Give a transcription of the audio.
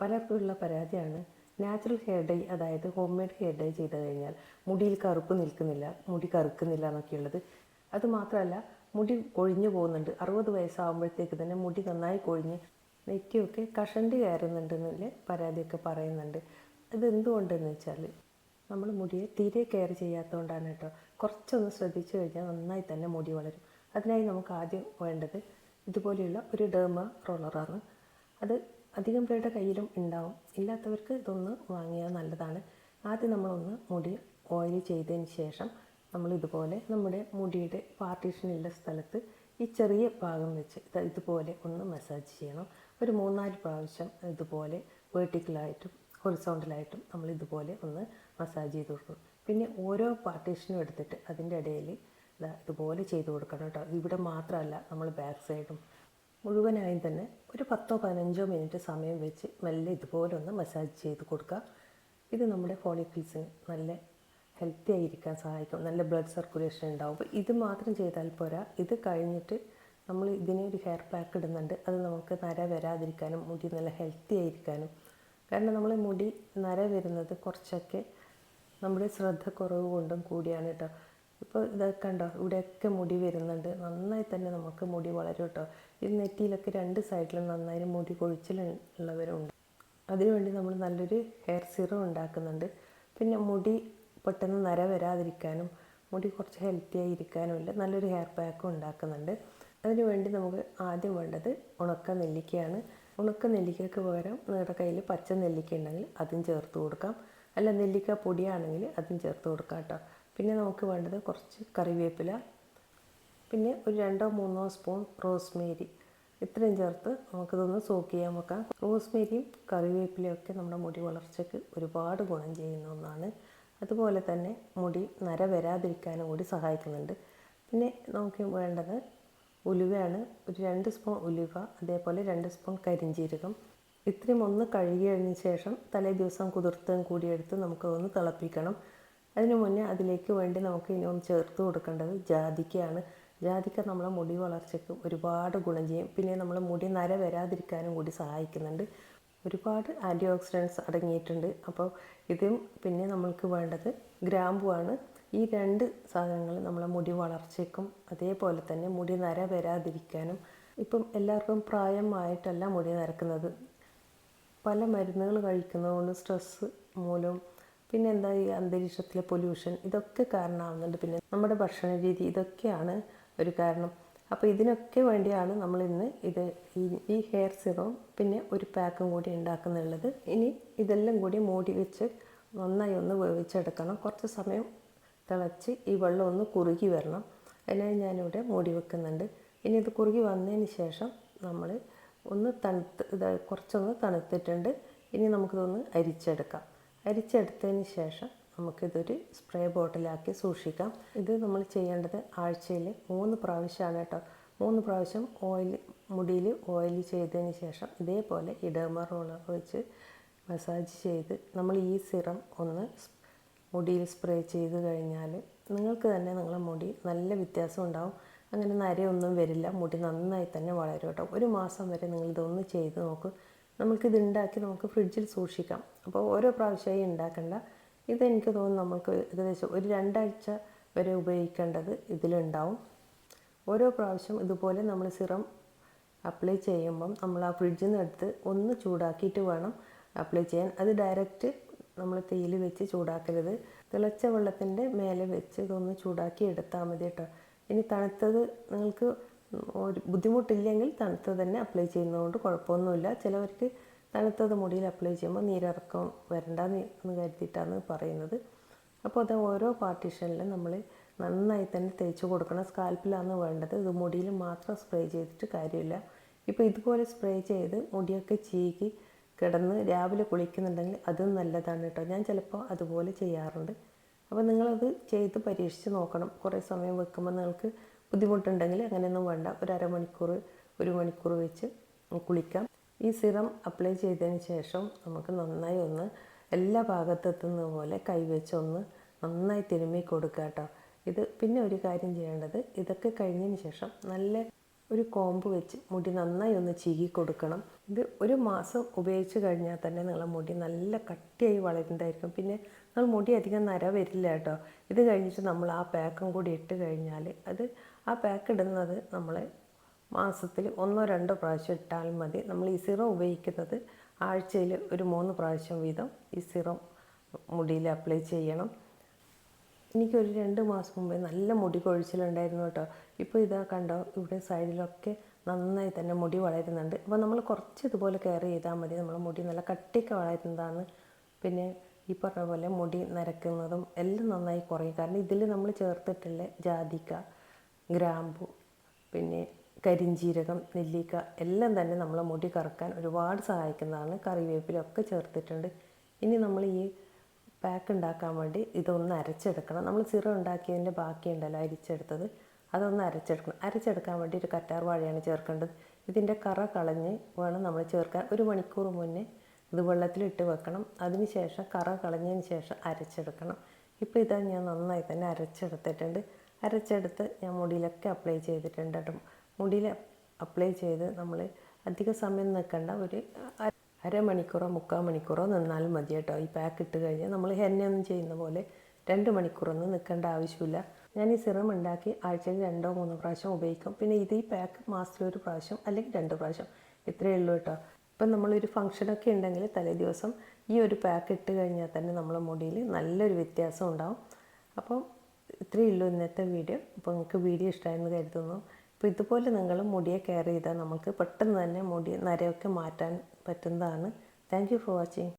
പലർക്കുമുള്ള പരാതിയാണ് natural hair dye, അതായത് home made hair dye ചെയ്ത് കഴിഞ്ഞാൽ മുടിയിൽ കറുപ്പ് നിൽക്കുന്നില്ല, മുടി കറുക്കുന്നില്ല എന്നൊക്കെയുള്ളത്. അതുമാത്രമല്ല, മുടി കൊഴിഞ്ഞു പോകുന്നുണ്ട്. 60 വയസ്സാകുമ്പോഴത്തേക്ക് തന്നെ മുടി നന്നായി കൊഴിഞ്ഞ് നെറ്റിയൊക്കെ കഷണ്ടി കയറുന്നുണ്ടെന്നുള്ള പരാതിയൊക്കെ പറയുന്നുണ്ട്. ഇതെന്തുകൊണ്ടെന്ന് വെച്ചാൽ നമ്മൾ മുടിയെ തീരെ കെയർ ചെയ്യാത്തതുകൊണ്ടാണ് കേട്ടോ. കുറച്ചൊന്ന് ശ്രദ്ധിച്ചു കഴിഞ്ഞാൽ നന്നായി തന്നെ മുടി വളരും. അതിനായി നമുക്ക് ആദ്യം വേണ്ടത് ഇതുപോലെയുള്ള ഒരു ഡെർമ റോളറാണ്. അത് അധികം പേരുടെ കയ്യിലും ഉണ്ടാവും. ഇല്ലാത്തവർക്ക് ഇതൊന്ന് വാങ്ങിയാൽ നല്ലതാണ്. ആദ്യം നമ്മളൊന്ന് മുടി ഓയിൽ ചെയ്തതിന് ശേഷം നമ്മൾ ഇതുപോലെ നമ്മുടെ മുടിയുടെ പാർട്ടീഷനുള്ള സ്ഥലത്ത് ഈ ചെറിയ ഭാഗം വെച്ച് ഇതുപോലെ ഒന്ന് മസാജ് ചെയ്യണം. ഒരു 3-4 പ്രാവശ്യം ഇതുപോലെ വെർട്ടിക്കലായിട്ടും ഹൊറിസോണ്ടലായിട്ടും നമ്മൾ ഇതുപോലെ ഒന്ന് മസാജ് ചെയ്ത് കൊടുക്കണം. പിന്നെ ഓരോ പാർട്ടീഷനും എടുത്തിട്ട് അതിൻ്റെ ഇടയിൽ ഇതുപോലെ ചെയ്ത് കൊടുക്കണം കേട്ടോ. ഇവിടെ മാത്രമല്ല, നമ്മൾ ബാക്ക് സൈഡും മുഴുവനായും തന്നെ ഒരു 10-15 മിനിറ്റ് സമയം വെച്ച് മെല്ലെ ഇതുപോലെ ഒന്ന് മസാജ് ചെയ്ത് കൊടുക്കുക. ഇത് നമ്മുടെ ഫോളിക്കിൾസിന് നല്ല ഹെൽത്തി ആയിരിക്കാൻ സഹായിക്കും. നല്ല ബ്ലഡ് സർക്കുലേഷൻ ഉണ്ടാവും. അപ്പോൾ ഇത് മാത്രം ചെയ്താൽ പോരാ. ഇത് കഴിഞ്ഞിട്ട് നമ്മൾ ഇതിന് ഒരു ഹെയർ പാക്ക് ഇടുന്നുണ്ട്. അത് നമുക്ക് നര വരാതിരിക്കാനും മുടി നല്ല ഹെൽത്തി ആയിരിക്കാനും. കാരണം നമ്മൾ മുടി നര വരുന്നത് കുറച്ചൊക്കെ നമ്മുടെ ശ്രദ്ധക്കുറവ് കൊണ്ടും കൂടിയാണ് കേട്ടോ. ഇപ്പോൾ ഇതൊക്കെ കണ്ടോ, ഇവിടെയൊക്കെ മുടി വരുന്നുണ്ട്. നന്നായി തന്നെ നമുക്ക് മുടി വളരും കേട്ടോ. ഈ നെറ്റിയിലൊക്കെ 2 സൈഡിലും നന്നായി മുടി കൊഴിച്ചിലുള്ളവരുണ്ട്. അതിനുവേണ്ടി നമ്മൾ നല്ലൊരു ഹെയർ സീറം ഉണ്ടാക്കുന്നുണ്ട്. പിന്നെ മുടി പെട്ടെന്ന് നര വരാതിരിക്കാനും മുടി കുറച്ച് ഹെൽത്തി ആയിരിക്കാനുമുള്ള നല്ലൊരു ഹെയർ പാക്കും ഉണ്ടാക്കുന്നുണ്ട്. അതിനുവേണ്ടി നമുക്ക് ആദ്യം വേണ്ടത് ഉണക്ക നെല്ലിക്കയാണ്. ഉണക്ക നെല്ലിക്കയ്ക്ക് പകരം നിങ്ങളുടെ കയ്യിൽ പച്ച നെല്ലിക്ക ഉണ്ടെങ്കിൽ അതും ചേർത്ത് കൊടുക്കാം. അല്ല, നെല്ലിക്ക പൊടിയാണെങ്കിൽ അതും ചേർത്ത് കൊടുക്കാം കേട്ടോ. പിന്നെ നമുക്ക് വേണ്ടത് കുറച്ച് കറിവേപ്പില, പിന്നെ ഒരു 2-3 സ്പൂൺ റോസ്മേരി, ഇത്രയും ചേർത്ത് നമുക്കിതൊന്ന് സോക്ക് ചെയ്യാൻ വെക്കാം. റോസ്മേരിയും കറിവേപ്പിലയൊക്കെ നമ്മുടെ മുടി വളർച്ചയ്ക്ക് ഒരുപാട് ഗുണം ചെയ്യുന്ന ഒന്നാണ്. അതുപോലെ തന്നെ മുടി നര വരാതിരിക്കാനും കൂടി സഹായിക്കുന്നുണ്ട്. പിന്നെ നമുക്ക് വേണ്ടത് ഉലുവയാണ്. ഒരു 2 സ്പൂൺ ഉലുവ, അതേപോലെ 2 സ്പൂൺ കരിഞ്ജീരകം. ഇത്രയും ഒന്ന് കഴുകി കഴിഞ്ഞ ശേഷം തലേ ദിവസം കുതിർത്തും കൂടി എടുത്ത് നമുക്കതൊന്ന് തിളപ്പിക്കണം. അതിന് മുന്നേ അതിലേക്ക് വേണ്ടി നമുക്ക് ഇനി ഒന്ന് ചേർത്ത് കൊടുക്കേണ്ടത് ജാതിക്കയാണ്. ജാതിക്ക നമ്മളെ മുടി വളർച്ചയ്ക്ക് ഒരുപാട് ഗുണം ചെയ്യും. പിന്നെ നമ്മളെ മുടി നര വരാതിരിക്കാനും കൂടി സഹായിക്കുന്നുണ്ട്. ഒരുപാട് ആൻറ്റി ഓക്സിഡൻറ്റ്സ് അടങ്ങിയിട്ടുണ്ട്. അപ്പോൾ ഇതും പിന്നെ നമ്മൾക്ക് വേണ്ടത് ഗ്രാമ്പുവാണ്. ഈ 2 സാധനങ്ങൾ നമ്മളെ മുടി വളർച്ചയ്ക്കും അതേപോലെ തന്നെ മുടി നര വരാതിരിക്കാനും. ഇപ്പം എല്ലാവർക്കും പ്രായമായിട്ടല്ല മുടി നരക്കുന്നത്. പല മരുന്നുകൾ കഴിക്കുന്നതുകൊണ്ട്, സ്ട്രെസ്സ് മൂലം, പിന്നെ എന്താ ഈ അന്തരീക്ഷത്തിലെ പൊല്യൂഷൻ, ഇതൊക്കെ കാരണമാകുന്നുണ്ട്. പിന്നെ നമ്മുടെ ഭക്ഷണ രീതി, ഇതൊക്കെയാണ് ഒരു കാരണം. അപ്പോൾ ഇതിനൊക്കെ വേണ്ടിയാണ് നമ്മൾ ഇന്ന് ഈ ഹെയർ സിറവും പിന്നെ ഒരു പാക്കും കൂടി ഉണ്ടാക്കുന്നുള്ളത്. ഇനി ഇതെല്ലാം കൂടി മൂടി വെച്ച് നന്നായി ഒന്ന് വേവിച്ചെടുക്കണം. കുറച്ച് സമയം തിളച്ച് ഈ വെള്ളം ഒന്ന് കുറുകി വരണം. അതിനായി ഞാനിവിടെ മൂടി വെക്കുന്നുണ്ട്. ഇനി ഇത് കുറുകി വന്നതിന് ശേഷം നമ്മൾ ഒന്ന് കുറച്ചൊന്ന് തണുത്തിട്ടുണ്ട്. ഇനി നമുക്കിതൊന്ന് അരിച്ചെടുക്കാം. അരിച്ചെടുത്തതിന് ശേഷം നമുക്കിതൊരു സ്പ്രേ ബോട്ടിലാക്കി സൂക്ഷിക്കാം. ഇത് നമ്മൾ ചെയ്യേണ്ടത് ആഴ്ചയിൽ 3 പ്രാവശ്യമാണ് കേട്ടോ. 3 പ്രാവശ്യം മുടിയിൽ ഓയിൽ ചെയ്തതിന് ശേഷം ഇതേപോലെ ഈ ഡെർമ റോളർ വെച്ച് മസാജ് ചെയ്ത് നമ്മൾ ഈ സിറം ഒന്ന് മുടിയിൽ സ്പ്രേ ചെയ്ത് കഴിഞ്ഞാൽ നിങ്ങൾക്ക് തന്നെ നിങ്ങളുടെ മുടി നല്ല വ്യത്യാസം ഉണ്ടാവും. അങ്ങനെ നരയൊന്നും വരില്ല. മുടി നന്നായി തന്നെ വളരും കേട്ടോ. 1 മാസം വരെ നിങ്ങളിതൊന്ന് ചെയ്ത് നോക്കും. നമുക്കിത് ഉണ്ടാക്കി നമുക്ക് ഫ്രിഡ്ജിൽ സൂക്ഷിക്കാം. അപ്പോൾ ഓരോ പ്രാവശ്യമായി ഉണ്ടാക്കേണ്ട. ഇതെനിക്ക് തോന്നുന്നു നമുക്ക് ഏകദേശം ഒരു 2 ആഴ്ച വരെ ഉപയോഗിക്കേണ്ടത് ഇതിലുണ്ടാവും. ഓരോ പ്രാവശ്യം ഇതുപോലെ നമ്മൾ സിറം അപ്ലൈ ചെയ്യുമ്പം നമ്മൾ ആ ഫ്രിഡ്ജിൽ നിന്ന് എടുത്ത് ഒന്ന് ചൂടാക്കിയിട്ട് വേണം അപ്ലൈ ചെയ്യാൻ. അത് ഡയറക്റ്റ് നമ്മൾ തീയിൽ വെച്ച് ചൂടാക്കരുത്. തിളച്ച വെള്ളത്തിൻ്റെ മേലെ വെച്ച് ഇതൊന്ന് ചൂടാക്കി എടുത്താൽ മതി കേട്ടോ. ഇനി തണുത്തത് നിങ്ങൾക്ക് ഒരു ബുദ്ധിമുട്ടില്ലെങ്കിൽ തണുത്തത് തന്നെ അപ്ലൈ ചെയ്യുന്നതുകൊണ്ട് കുഴപ്പമൊന്നുമില്ല. ചിലവർക്ക് തണുത്തത് മുടിയിൽ അപ്ലൈ ചെയ്യുമ്പോൾ നീരിറക്കം വരണ്ടെന്ന് കരുതിയിട്ടാണ് പറയുന്നത്. അപ്പോൾ അത് ഓരോ പാർട്ടീഷനിലും നമ്മൾ നന്നായി തന്നെ തേച്ച് കൊടുക്കണം. സ്കാൽപ്പിലാണ് വേണ്ടത്. ഇത് മുടിയിൽ മാത്രം സ്പ്രേ ചെയ്തിട്ട് കാര്യമില്ല. ഇപ്പോൾ ഇതുപോലെ സ്പ്രേ ചെയ്ത് മുടിയൊക്കെ ചീകി കിടന്ന് രാവിലെ കുളിക്കുന്നുണ്ടെങ്കിൽ അതും നല്ലതാണ് കേട്ടോ. ഞാൻ ചിലപ്പോൾ അതുപോലെ ചെയ്യാറുണ്ട്. അപ്പോൾ നിങ്ങളത് ചെയ്ത് പരീക്ഷിച്ച് നോക്കണം. കുറേ സമയം വെക്കുമ്പോൾ നിങ്ങൾക്ക് ബുദ്ധിമുട്ടുണ്ടെങ്കിൽ അങ്ങനെയൊന്നും വേണ്ട. ഒരു അരമണിക്കൂർ 1 മണിക്കൂർ വെച്ച് കുളിക്കാം. ഈ സിറം അപ്ലൈ ചെയ്തതിന് ശേഷം നമുക്ക് നന്നായി ഒന്ന് എല്ലാ ഭാഗത്തെത്തുന്ന പോലെ കൈവച്ച് ഒന്ന് നന്നായി തിരുമ്മി കൊടുക്കുക കേട്ടോ. ഇത് പിന്നെ ഒരു കാര്യം ചെയ്യേണ്ടത്, ഇതൊക്കെ കഴിഞ്ഞതിന് ശേഷം നല്ല ഒരു കോമ്പ് വെച്ച് മുടി നന്നായി ഒന്ന് ചീകി കൊടുക്കണം. ഇത് ഒരു മാസം ഉപയോഗിച്ച് കഴിഞ്ഞാൽ തന്നെ നിങ്ങളെ മുടി നല്ല കട്ടിയായി വളരുന്നതായിരിക്കും. പിന്നെ നിങ്ങൾ മുടി അധികം നര വരില്ല കേട്ടോ. ഇത് കഴിഞ്ഞിട്ട് നമ്മൾ ആ പാക്കും കൂടി ഇട്ട് കഴിഞ്ഞാൽ ആ പാക്ക് ഇടുന്നത് നമ്മൾ മാസത്തിൽ 1-2 പ്രാവശ്യം ഇട്ടാൽ മതി. നമ്മൾ ഈ സിറം ഉപയോഗിക്കുന്നത് ആഴ്ചയിൽ ഒരു 3 പ്രാവശ്യം വീതം ഈ സിറം മുടിയിൽ അപ്ലൈ ചെയ്യണം. എനിക്കൊരു 2 മാസം മുമ്പേ നല്ല മുടി കൊഴിച്ചിലുണ്ടായിരുന്നു കേട്ടോ. ഇപ്പോൾ ഇതാ കണ്ടോ, ഇവിടെ സൈഡിലൊക്കെ നന്നായി തന്നെ മുടി വളരുന്നുണ്ട്. അപ്പോൾ നമ്മൾ കുറച്ച് ഇതുപോലെ കെയർ ചെയ്താൽ മതി. നമ്മളെ മുടി നല്ല കട്ടിയൊക്കെ വളരുന്നതാണ്. പിന്നെ ഈ പറഞ്ഞ പോലെ മുടി നരക്കുന്നതും എല്ലാം നന്നായി കുറയും. കാരണം ഇതിൽ നമ്മൾ ചേർത്തിട്ടുള്ള ജാതിക്ക, ഗ്രാമ്പു, പിന്നെ കരിഞ്ജീരകം, നെല്ലിക്ക എല്ലാം തന്നെ നമ്മളെ മുടി കറുക്കാൻ ഒരുപാട് സഹായിക്കുന്നതാണ്. കറിവേപ്പിലൊക്കെ ചേർത്തിട്ടുണ്ട്. ഇനി നമ്മൾ ഈ പാക്ക് ഉണ്ടാക്കാൻ വേണ്ടി ഇതൊന്ന് അരച്ചെടുക്കണം. നമ്മൾ സിറം ഉണ്ടാക്കിയതിൻ്റെ ബാക്കിയുണ്ടല്ലോ അരിച്ചെടുത്തത്, അതൊന്ന് അരച്ചെടുക്കാൻ വേണ്ടി ഒരു കറ്റാർ വാഴയാണ് ചേർക്കേണ്ടത്. ഇതിൻ്റെ കറ കളഞ്ഞ് വേണം നമ്മൾ ചേർക്കാൻ. 1 മണിക്കൂർ മുന്നേ ഇത് വെള്ളത്തിലിട്ട് വെക്കണം. അതിന് ശേഷം കറ കളഞ്ഞതിന് ശേഷം അരച്ചെടുക്കണം. ഇപ്പോൾ ഇതാ ഞാൻ നന്നായി തന്നെ അരച്ചെടുത്ത് ഞാൻ മുടിയിലൊക്കെ അപ്ലൈ ചെയ്തിട്ടുണ്ട് കേട്ടോ. മുടിയിൽ അപ്ലൈ ചെയ്ത് നമ്മൾ അധിക സമയം നിൽക്കേണ്ട, ഒരു അരമണിക്കൂറോ 3/4 മണിക്കൂറോ നിന്നാലും മതി കേട്ടോ. ഈ പാക്ക് ഇട്ട് കഴിഞ്ഞാൽ നമ്മൾ ഹെന്നയൊന്നും ചെയ്യുന്ന പോലെ 2 മണിക്കൂറൊന്നും നിൽക്കേണ്ട ആവശ്യമില്ല. ഞാൻ ഈ സിറം ഉണ്ടാക്കി ആഴ്ചയിൽ 2-3 പ്രാവശ്യം ഉപയോഗിക്കും. പിന്നെ ഈ പാക്ക് മാസത്തിൽ 1 പ്രാവശ്യം അല്ലെങ്കിൽ 2 പ്രാവശ്യം, ഇത്രയേ ഉള്ളൂ കേട്ടോ. ഇപ്പം നമ്മളൊരു ഫംഗ്ഷനൊക്കെ ഉണ്ടെങ്കിൽ തലേ ദിവസം ഈ ഒരു പാക്ക് ഇട്ട് കഴിഞ്ഞാൽ തന്നെ നമ്മളെ മുടിയിൽ നല്ലൊരു വ്യത്യാസം ഉണ്ടാവും. അപ്പം ഇത്രയേ ഉള്ളൂ ഇന്നത്തെ വീഡിയോ. അപ്പോൾ നിങ്ങൾക്ക് വീഡിയോ ഇഷ്ടമായെന്ന് കരുതുന്നു. അപ്പോൾ ഇതുപോലെ നിങ്ങൾ മുടിയെ കെയർ ചെയ്താൽ നമുക്ക് പെട്ടെന്ന് തന്നെ മുടി നരയൊക്കെ മാറ്റാൻ പറ്റുന്നതാണ്. Thank you for watching.